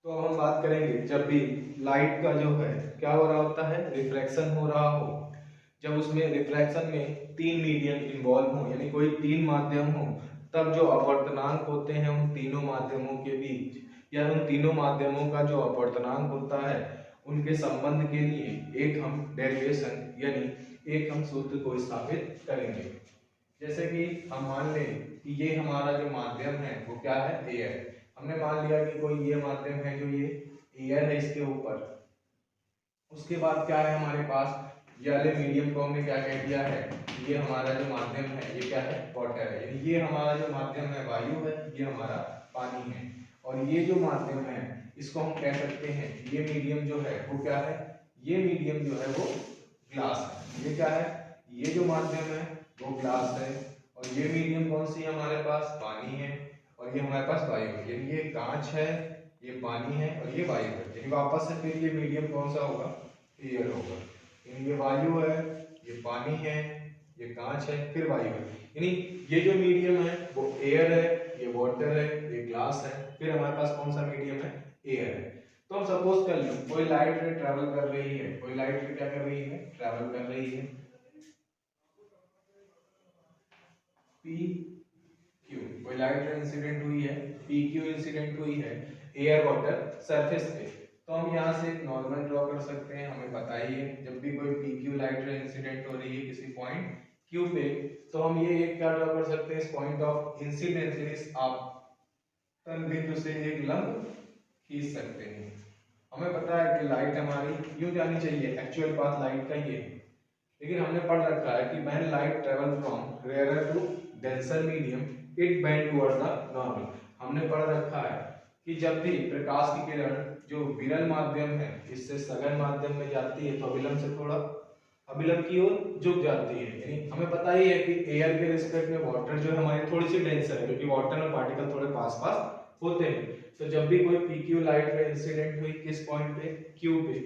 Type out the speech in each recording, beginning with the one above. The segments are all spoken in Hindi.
तो अब हम बात करेंगे जब भी लाइट का जो है क्या हो रहा होता है, रिफ्रैक्शन हो रहा हो। जब उसमें रिफ्रैक्शन में तीन मीडियम इन्वॉल्व हो, यानी कोई तीन माध्यम हो, तब जो अपवर्तनांक होते हैं उन तीनों माध्यमों के बीच या उन तीनों माध्यमों का जो अपवर्तनांक होता है उनके संबंध के लिए एक हम डेरिवेशन यानी एक हम सूत्र को स्थापित करेंगे। जैसे कि हम मान लें कि ये हमारा जो माध्यम है वो क्या है, एयर। हमने मान लिया कि कोई ये माध्यम है जो ये एयर है इसके ऊपर। उसके बाद क्या है हमारे पास, ये वाले मीडियम को हमने क्या कह दिया है, ये हमारा जो माध्यम है ये क्या है, वाटर है। यानी ये हमारा जो माध्यम है वायु है, ये हमारा पानी है। और ये जो माध्यम है इसको हम कह सकते हैं, ये मीडियम जो है वो क्या है, ये मीडियम जो है वो ग्लास है। ये क्या है, ये जो माध्यम है वो ग्लास है और ये मीडियम कौन सी है हमारे पास, पानी है। और ये हमारे पास वायु है, यानी ये कांच है, ये पानी है और ये वायु है। यानी वापस से फिर ये मीडियम कौन सा होगा, एयर होगा। यानी ये वायु है, ये पानी है, ये कांच है, फिर वायु है। यानी ये जो मीडियम है वो एयर है, ये वाटर है, ये ग्लास है, फिर हमारे पास कौन सा मीडियम है, एयर है। तो हम सपोज कर लें कोई लाइट रे ट्रेवल कर रही है, कोई लाइट रे क्या कर रही है, ट्रेवल कर रही है पी क्यू। कोई लाइट रे इंसिडेंट हुई है, पी क्यू इंसिडेंट हुई है एयर वाटर सरफेस पे। तो हम यहाँ से एक नॉर्मल ड्रॉ कर सकते हैं। हमें पता ही है जब भी कोई P Q light ray incident हो रही है किसी पॉइंट क्यू पे, तो हम ये एक क्या ड्रॉ कर सकते हैं, इस पॉइंट ऑफ इंसिडेंस इस आपतन बिंदु से एक लंब खींच सकते हैं। हमें पता है कि लाइट हमारी यूं जानी चाहिए, एक्चुअल पाथ लाइट का ये है। लेकिन हमने पढ़ रखा है कि when light travel from rare to denser medium it bend toward the normal. हमने पढ़ रखा है कि जब भी प्रकाश की किरण जो विरल माध्यम है इससे सघन माध्यम में जाती है तो अभिलंब से थोड़ा अभिलंब की ओर झुक जाती है। यानी हमें पता ही है कि एयर के रिस्पेक्ट में वाटर जो है हमारी थोड़ी सी डेंसर है, क्योंकि वाटर में पार्टिकल थोड़े पास पास होते हैं। तो जब भी कोई पीक्यू लाइट रे इंसिडेंट हुई किस पॉइंट पे, क्यू पे,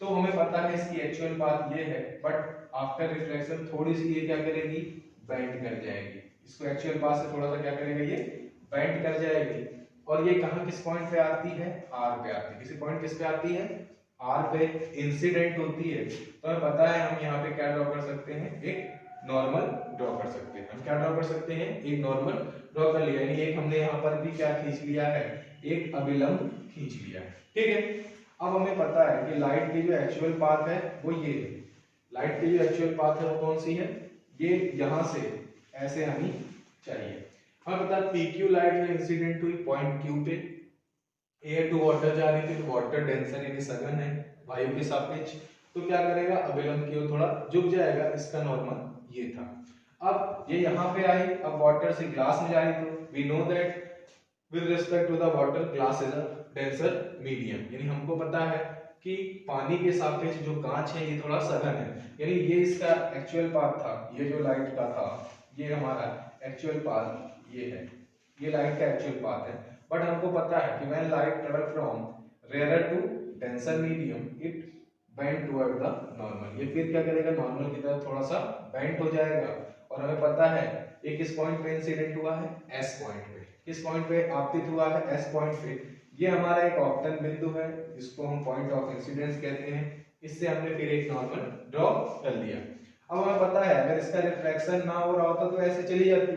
तो हमें पता है इसकी एक्चुअल बात ये है, बट आफ्टर रिफ्लेक्शन थोड़ी सी ये क्या करेगी, बेंड कर जाएगी। इसको एक्चुअल बात से थोड़ा सा क्या करेगा, ये बेंड कर जाएगी। और ये कहां किस पॉइंट पे आती है, आर पे आती है। किसी पॉइंट किस पे आती है, आर पे इंसिडेंट होती है। तो हमें पता है हम यहाँ पे क्या ड्रॉ कर सकते हैं, एक नॉर्मल ड्रॉ कर सकते हैं। हम क्या ड्रॉ कर सकते हैं, एक नॉर्मल ड्रॉ कर लिया। यानी एक हमने यहाँ पर भी क्या खींच लिया है, एक अभिलंब खींच लिया है। ठीक है, अब हमें पता है कि लाइट की जो एक्चुअल पाथ है वो ये है। लाइट की जो एक्चुअल पाथ है वो कौन सी है, ये यहां से ऐसे हमें चाहिए। हमें पता है पीक्यू लाइट में इंसिडेंट हुई पॉइंट क्यू पे, एयर टू वाटर जा रही थी, तो वाटर डेंसर यानी सघन है वायु के सापेक्ष, तो क्या करेगा, अभिलंब की ओर थोड़ा झुक जाएगा। इसका नॉर्मल ये था। अब ये यहाँ पे आई, अब वाटर से ग्लास में जा रही, तो we know that with respect to the water glass is a denser medium। यानी हमको पता है कि पानी के सापेक्ष जो कांच है ये थोड़ा सघन है। यानी ये इसका एक्चुअल पाथ था, ये जो लाइट का था ये हमारा एक्चुअल पाथ ये है, ये लाइट का एक्चुअल पाथ है। बट हमको पता है कि when light travel from rare to denser medium it bend toward the normal. ये फिर क्या करेगा, नॉर्मल की तरफ थोड़ा सा बेंड हो जाएगा। और हमें पता है ये किस पॉइंट पे इंसिडेंट हुआ है, एस पॉइंट पे। किस पॉइंट पे आपतित हुआ है, एस पॉइंट पे। ये हमारा एक ऑप्टन बिंदु है जिसको हम पॉइंट ऑफ इंसिडेंस कहते हैं। इससे हमने फिर एक नॉर्मल ड्रॉ कर लिया। अब हमें पता है अगर इसका रिफ्लेक्शन ना हो रहा होता तो ऐसे चली जाती,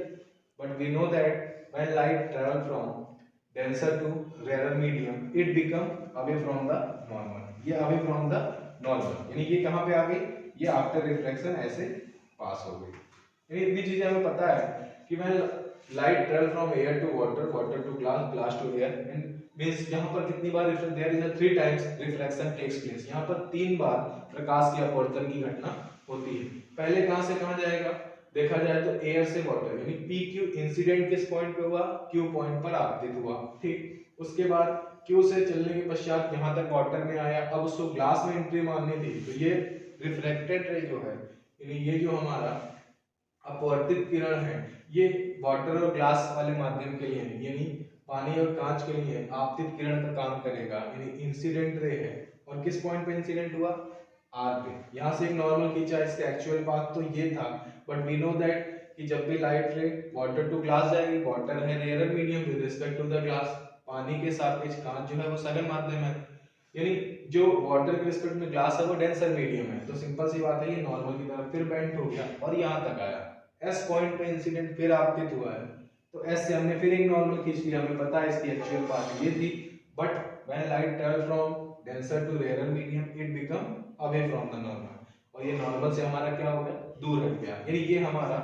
but we know that when light travel from denser to rare medium it become away from the normal. ये अवे फ्रॉम द नॉर्मल, यानी ये कहां पे आ गई, ये आफ्टर रिफ्लेक्शन ऐसे पास हो गई। यानी इतनी चीजें हमें पता है कि मैं light travel from air to water, water to glass, glass to air, and means यहाँ पर कितनी बार there is a 3 times reflection takes place. यहाँ पर 3 बार प्रकाश की अपवर्तन की घटना होती है। पहले कहां से कहां जाएगा, देखा जाए तो एयर से वाटर, यानी पी क्यू इंसिडेंट किस पॉइंट पे हुआ, क्यू पॉइंट पर आपतित हुआ। ठीक, उसके बाद क्यू से चलने के पश्चात यहाँ तक वाटर में आया, अब उसको ग्लास में एंट्री मारनी थी, तो ये रिफ्लेक्टेड रे जो है, यानी ये जो हमारा अपवर्तित किरण है ये वाटर और ग्लास वाले माध्यम के लिए है, यानी पानी और कांच के लिए आपतित किरण का काम करेगा, यानी इंसिडेंट रे है। और किस पॉइंट पे इंसिडेंट हुआ, आर पे। यहां से एक नॉर्मल खींचा, इसका एक्चुअल पाथ तो ये था, बट वी नो दैट कि जब भी light ray water to glass जाएगी, वाटर है rare medium with respect to the glass, पानी के सापेक्ष कांच जो है वो सघन माध्यम है, यानी जो वाटर के रिस्पेक्ट में ग्लास है वो डेंसर मीडियम है। तो सिंपल सी बात है, ये नॉर्मल की तरफ फिर बेंड हो गया और यहाँ तक आया, एस पॉइंट पे इंसिडेंट फिर आपतित हुआ है, तो एस से हमने फिर एक नॉर्मल खींच लिया, हमें पता है इसकी एक्चुअल पाथ ये थी, but when light travel from denser to rare medium it become away from the normal, और ये नॉर्मल से हमारा क्या हो गया, दूर हट गया, यानी ये हमारा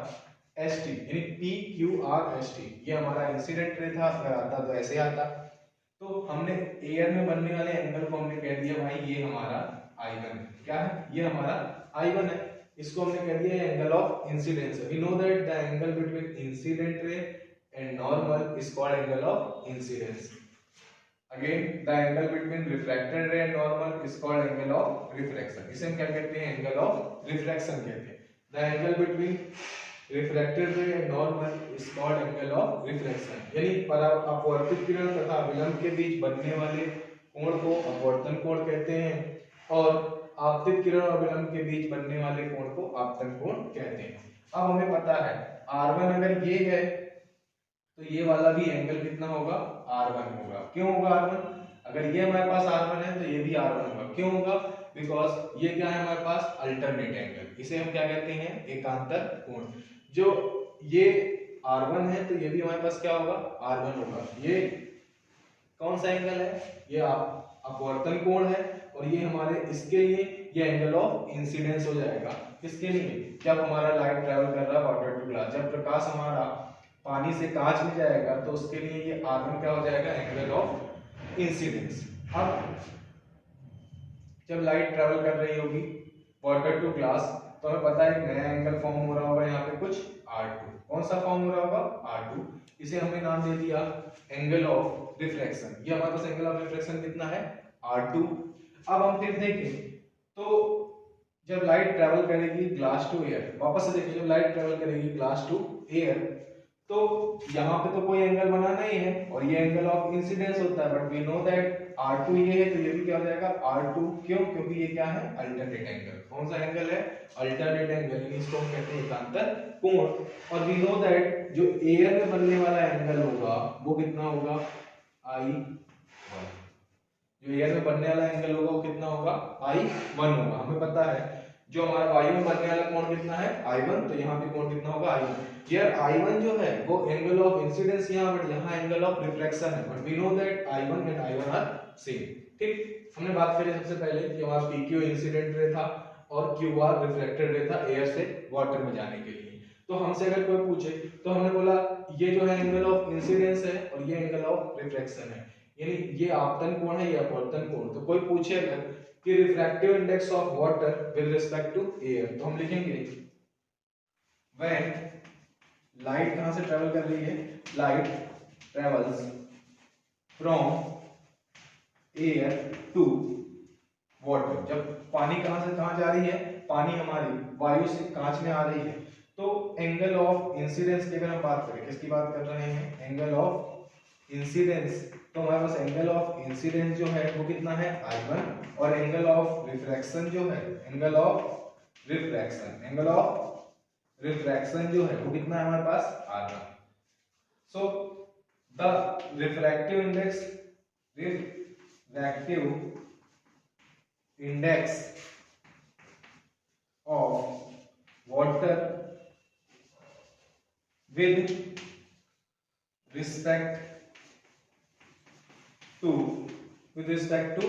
एस टी यानी P Q R S T ये हमारा इंसिडेंट रे था। अगर आता तो ऐसे आता, तो हमने एयर में बनने वाले एंगल को हमने कह दिया भाई ये हमारा I1 है, क्या है, ये हमारा I1 है, इसको हमने कह दिया angle of incidence. We know that the angle between incident ray and normal is called angle of incidence. Again the angle between refracted ray and normal is called angle of refraction, इसे हम क्या कहते हैं, एंगल ऑफ रिफ्रैक्शन कहते हैं। The angle between refracted ray and normal is called angle of refraction, यानी अपवर्तित किरण तथा अभिलंब के बीच बनने वाले कोण को अपवर्तन कोण कहते हैं, और आपतित किरण और अभिलंब के बीच बनने वाले कोण को आपतन कोण कहते हैं। अब हमें पता है R1 अगर ये है तो ये वाला भी एंगल कितना होगा, R1 होगा। क्यों होगा R1, अगर ये हमारे पास R1 है तो ये भी R1 होगा। क्यों होगा, बिकॉज ये क्या है हमारे पास अल्टरनेट एंगल, इसे हम क्या कहते हैं, एकांतर कोण। जो ये R1 है तो ये भी हमारे पास क्या होगा, R1 होगा। ये कौन सा एंगल है, ये अपवर्तन कोण है, और ये हमारे इसके लिए ये एंगल ऑफ इंसिडेंस हो जाएगा। किसके लिए, जब हमारा लाइट ट्रेवल कर रहा है वाटर टू ग्लास, जब प्रकाश हमारा पानी से कांच में जाएगा तो उसके लिए ये R1 क्या हो जाएगा, एंगल ऑफ इंसिडेंस। अब जब लाइट ट्रेवल कर रही होगी वाटर टू ग्लास तो हमें पता है एक नया एंगल फॉर्म हो रहा होगा यहाँ पे कुछ R2। कौन सा फॉर्म हो रहा होगा, R2। इसे हमने नाम दे दिया एंगल ऑफ रिफ्रैक्शन। ये हमारे पास एंगल ऑफ रिफ्रैक्शन कितना है, R2। अब हम फिर देखें तो जब लाइट ट्रेवल करेगी ग्लास टू एयर, वापस से देखिए जब लाइट ट्रेवल करेगी ग्लास टू एयर तो यहाँ पे तो कोई एंगल बना नहीं है और ये एंगल ऑफ इंसिडेंस होता है, but we know that R2 ये है तो ये भी क्या हो जाएगा R2। क्यों, क्योंकि ये क्या है, अल्टरनेट एंगल। कौन सा एंगल है, अल्टरनेट एंगल, इसको हम कहते हैं एकांतर कोण। और वी नो दैट जो एयर में बनने वाला एंगल होगा वो कितना होगा, I1। जो एयर में बनने वाला एंगल होगा वो कितना होगा, I1 होगा। हमें पता है जो हमारा वायु में बनने वाला कोण कितना है, I1, तो यहाँ पे कोण कितना होगा, I1। यार I1 जो है वो एंगल ऑफ इंसिडेंस यहाँ, बट यहाँ एंगल ऑफ रिफ्लेक्शन है, but we know that I1 and I1 are same. ठीक, हमने बात करी सबसे पहले कि हमारा PQ इंसिडेंट रे था और QR रिफ्लेक्टेड रे था एयर से वाटर में जाने के लिए। तो हमसे अगर कोई पूछे तो हमने बोला ये जो है एंगल ऑफ इंसिडेंस है और ये एंगल ऑफ रिफ्लेक्शन है, यानी ये आपतन कोण है, ये अपवर्तन कोण। तो कोई पूछे अगर कि refractive index of water with respect to air, तो हम लिखेंगे व्हेन लाइट कहां से ट्रेवल कर रही है, light travels from air to water. जब पानी कहां से कहां जा रही है, पानी हमारी वायु से कांच में आ रही है, तो एंगल ऑफ इंसिडेंस की अगर हम बात करें, किसकी बात कर रहे हैं, एंगल ऑफ इंसिडेंस, तो हमारे पास एंगल ऑफ इंसिडेंस जो है वो कितना है, I1। और एंगल ऑफ रिफ्रैक्शन जो है, angle of refraction, angle of refraction जो है वो कितना है हमारे पास, R1। So the refractive index of water with respect to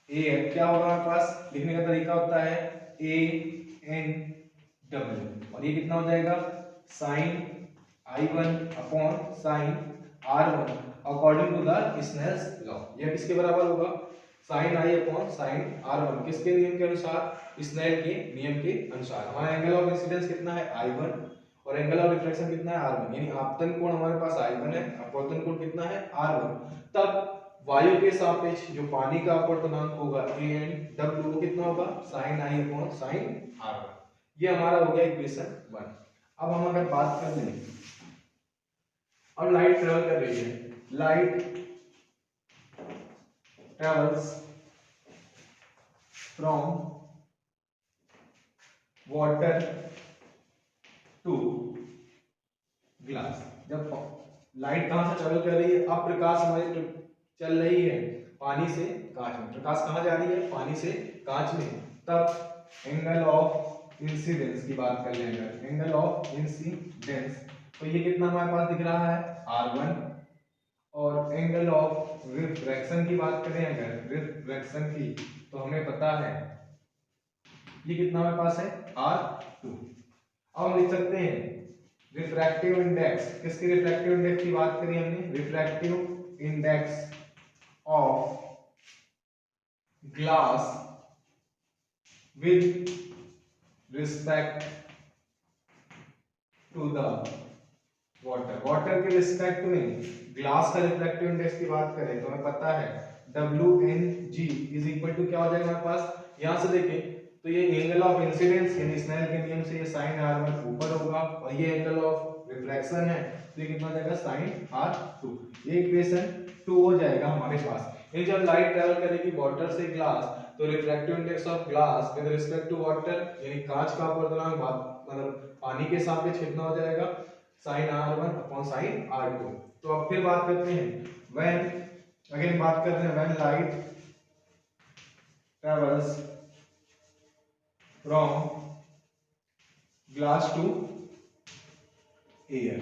air क्या होगा हमारे पास, लिखने का तरीका होता है ANW, और ये कितना हो जाएगा, sine I1 upon sine R1 according to the Snell's law. यह किसके बराबर होगा, sign I upon sine R1, किसके नियम के अनुसार, स्नेल के नियम के अनुसार। हमारा एंगल ऑफ इंसिडेंस कितना है, I1, और एंगल ऑफ रिफ्लेक्शन कितना है, R1, यानी आपतन कोण हमारे पास I1 है, अपवर्तन कोण कितना है, R1। तब वायु के सापेक्ष जो पानी का अपवर्तनांक होगा ANW वो कितना होगा, sign I upon sine R1। ये हमारा हो गया इक्वेशन 1। अब हम अगर बात कर लें, अब लाइट ट्रेवल कर रही है, light travels from water to glass. जब लाइट कहां से ट्रेवल कर रही है, अब प्रकाश हमारी चल रही है पानी से कांच में, प्रकाश कहां जा रही है, पानी से कांच में, तब एंगल ऑफ इंसिडेंस की बात कर लें अगर, एंगल ऑफ इंसिडेंस, तो ये कितना हमारे पास दिख रहा है r1, और एंगल ऑफ रिफ्रैक्शन की बात करें अगर, रिफ्रैक्शन की, तो हमें पता है ये कितना हमारे पास है r2। अब हम लिख सकते हैं रिफ्रैक्टिव इंडेक्स, किसकी रिफ्रैक्टिव इंडेक्स की बात करी हमने, refractive index of glass with respect to the water, water के रिस्पेक्ट में ग्लास का रिफ्रैक्टिव इंडेक्स की बात करें तो हमें पता है WNG इज इक्वल टू क्या हो जाएगा हमारे पास, यहां से देखें तो ये एंगल ऑफ इंसिडेंस यानी स्नेल के नियम से ये sin r1 ऊपर होगा, और ये एंगल ऑफ रिफ्लेक्शन है तो ये कितना हो जाएगा sin r2, ये इक्वेशन 2 हो जाएगा हमारे पास। ये जब लाइट ट्रैवल करेगी वाटर से ग्लास तो refractive index of glass with respect to water यानी कांच का अपवर्तनांक मतलब पानी के सापेक्ष कितना हो जाएगा sin r1 upon sin r2। तो अब फिर बात करते हैं when, अगेन बात करते हैं when light travels from glass to air,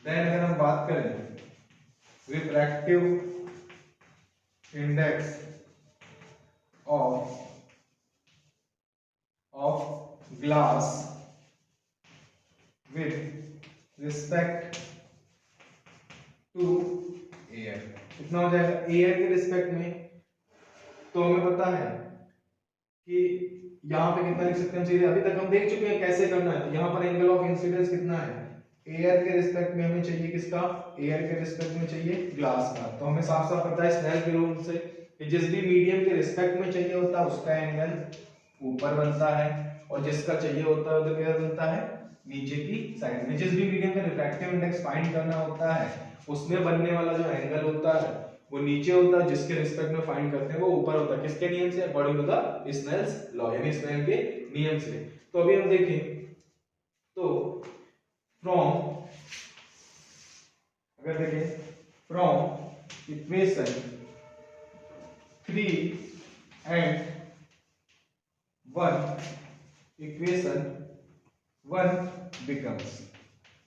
then अगर हम बात करें refractive index of glass with respect to air, कितना हो जाएगा एयर के रिस्पेक्ट में, तो हमें पता है कि यहाँ पे कितना लिख सकते हैं सीधे, अभी तक हम देख चुके हैं कैसे करना है। तो यहाँ पर एंगल ऑफ इंसिडेंस कितना है, एयर के रिस्पेक्ट में हमें चाहिए किसका, एयर के रिस्पेक्ट में चाहिए ग्लास का। तो हमें साफ साफ पता है स्नेल के रूल से कि जिस भी मीडियम के रिस्पेक्ट में चाहिए होता है उसका एंगल ऊपर बनता है, और जिसका चाहिए होता है उधर क्या बनता है नीचे की साइड में। जिस भी मीडियम का रिफ्रैक्टिव इंडेक्स फाइंड करना होता है उसमें बनने वाला जो एंगल होता है वो नीचे होता है, जिसके रिस्पेक्ट में फाइंड करते हैं वो ऊपर होता है, किसके नियम से, according to the Snell's law यानी स्नेल के नियम से। तो अभी हम देखें तो फ्रॉम, अगर देखें from equation 3 and 1, equation 1 becomes,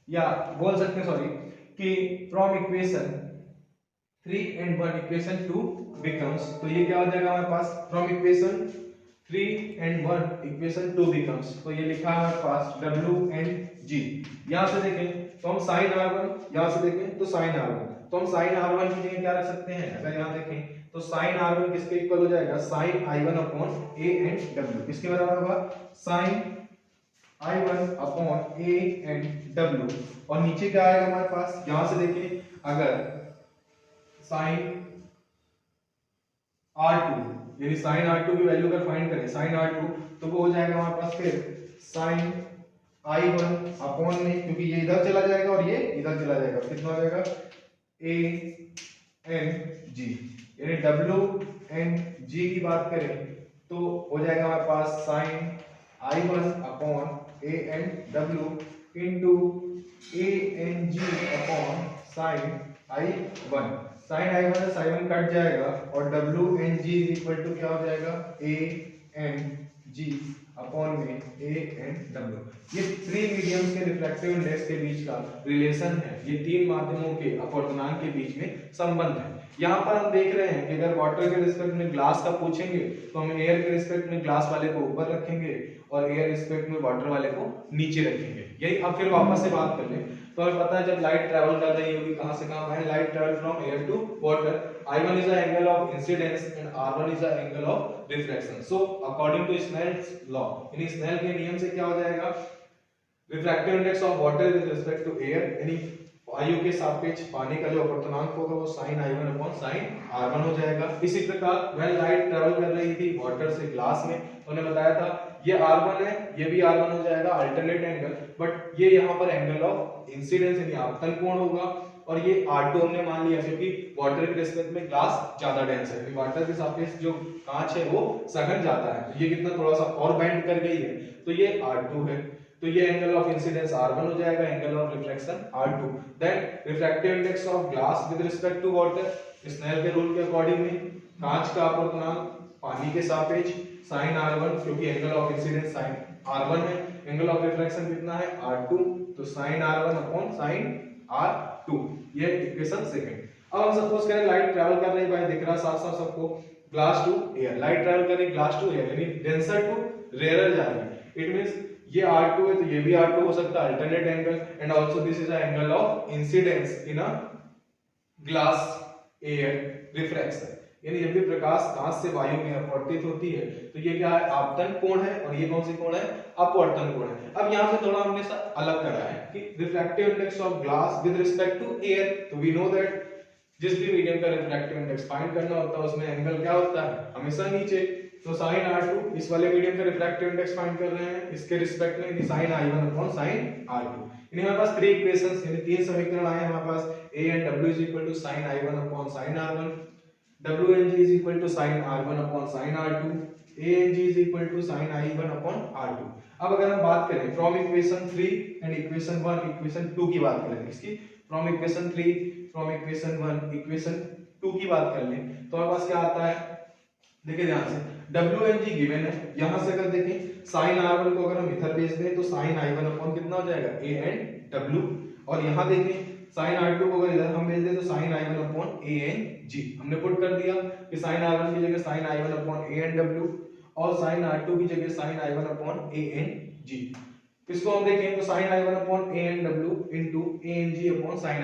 या बोल सकते हैं सॉरी कि from equation 3 and 1 equation 2 becomes, तो ये क्या हो जाएगा हमारे पास from equation 3 and 1 equation 2 becomes, तो ये लिखा है हमारे पास WNG। यहां से देखें तो हम sin r1, यहां से देखें तो sin r1, तो हम sin r1 की जगह क्या रख सकते हैं, अगर यहां देखें तो sin r1 किसके इक्वल हो जाएगा sin i1 upon a and w, किसके बराबर होगा sin i1 upon a and w, और नीचे क्या आएगा हमारे पास, यहां से देखें अगर sin r2 यानी sin r2 की वैल्यू अगर फाइंड करें sin r2 तो वो हो जाएगा हमारे पास फिर sin i1 अपॉन में, क्योंकि ये इधर चला जाएगा और ये इधर चला जाएगा, कितना हो जाएगा a एंड g, यानी w एंड g की बात करें तो हो जाएगा हमारे पास sin i1 upon a and w into a and g upon sin i1, sin i1 से sin i1 कट जाएगा और w and g is equal to क्या हो जाएगा a एंड g अपॉन में a एंड w। ये 3 मीडियम्स के रिफ्रैक्टिव इंडेक्स के बीच का रिलेशन है, ये 3 माध्यमों के अपवर्तनांक के बीच में संबंध है। यहाँ पर हम देख रहे हैं कि अगर वाटर के रिस्पेक्ट में ग्लास का पूछेंगे तो हम एयर के रिस्पेक्ट में ग्लास वाले को ऊपर रखेंगे और एयर रिस्पेक्ट में वाटर वाले को नीचे रखेंगे। यही अब फिर वापस से बात कर लें तो हमें पता है जब लाइट ट्रैवल कर रही होगी कहां से कहां, when light travel from air to water, I1 is the angle of incidence and R1 is the angle of refraction. So according to Snell's law, यानी स्नेल के नियम से क्या हो जाएगा, refractive index of water with respect to air यानी वायु के सापेक्ष पानी का जो अपवर्तनांक होगा वो sin I1 upon sin R1 हो जाएगा। इसी प्रकार व्हेन लाइट ट्रैवल कर रही थी वाटर से ग्लास में तो उन्होंने बताया था ये R1 है, ये भी R1 हो जाएगा अल्टरनेट एंगल, बट ये यहाँ पर एंगल ऑफ इंसिडेंस यानी आपतन कोण होगा, और ये R2 हमने मान लिया क्योंकि वाटर के रिस्पेक्ट में ग्लास ज्यादा डेंस है, क्योंकि वाटर के सापेक्ष जो कांच है वो सघन ज्यादा है, तो ये कितना थोड़ा सा और बेंड कर गई है तो ये R2 है। तो ये एंगल ऑफ इंसिडेंस R1 हो जाएगा, angle of refraction R2। Then refractive index of glass with respect to water, Snell के रूल के अकॉर्डिंग में कांच का अपवर्तनांक पानी के सापेक्ष sin R1, क्योंकि angle of incidence sin R1 है, एंगल ऑफ रिफ्रैक्शन कितना है R2, तो sin R1 upon sin R2, ये इक्वेशन सेकंड। अब हम सपोज करें लाइट ट्रैवल कर रही है, भाई दिख रहा साफ साफ सबको, glass to air, light travel कर रही ग्लास टू एयर, यानी डेंसर टू रेयरर जा रही है। इट मींस ये R2 है तो ये भी R2 हो सकता है, alternate angle, and also this is a angle of incidence in a glass air refraction, यानी जब भी प्रकाश कांच से वायु में अपवर्तित होती है तो ये क्या है, आपतन कोण है, और ये कौन सी कोण है, अपवर्तन कोण है। अब यहाँ पे थोड़ा हमने अलग करा है कि refractive index of glass with respect to air, तो वी नो दैट जिस भी मीडियम का रिफ्रैक्टिव इंडेक्स फाइंड करना होता है उसमें एंगल क्या होता है, हमेशा नीचे। तो sin R2 इस वाले मीडियम का रिफ्रैक्टिव इंडेक्स फाइंड कर रहे हैं, इसके रिस्पेक्ट में यानी sin I1 upon sin R2, यानी हमारे पास 3 इक्वेशंस यानी 3 समीकरण आए हमारे पास। A and W is equal to sin I1 upon sin R1, W and G is equal to sin R1 upon sin R2, A and G is equal to sin I1 upon R2। अब अगर हम बात करें from equation 3 and equation 1 equation 2 की बात करें, इसकी from equation 3 from equation 1 equation 2 की बात कर लें तो हमारे पास क्या आता है, देखिए ध्यान से, W and G गिवन है, यहां से अगर देखें sin R1 को अगर हम इधर भेज दें तो sin I1 अपॉन कितना हो जाएगा, A and W, और यहां देखें sin R2 को अगर इधर हम भेज दें तो sin I1 upon A and G, हमने पुट कर दिया कि sin R1 की जगह sin I1 upon A and W और sin R2 की जगह sin I1 upon A and G। इसको हम देखें तो sin I1 upon A and W into A and G upon sin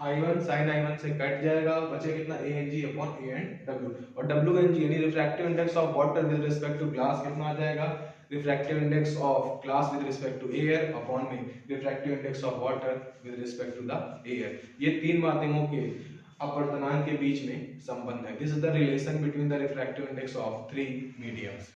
I1, sin I1 से कट जाएगा, बचे कितना A and G upon A and W, और W and G यानी refractive index of water with respect to glass कितना आ जाएगा, refractive index of glass with respect to air upon में refractive index of water with respect to the air. ये तीन माध्यमों के अपवर्तनांक के बीच में संबंध है। This is the relation between the refractive index of 3 mediums.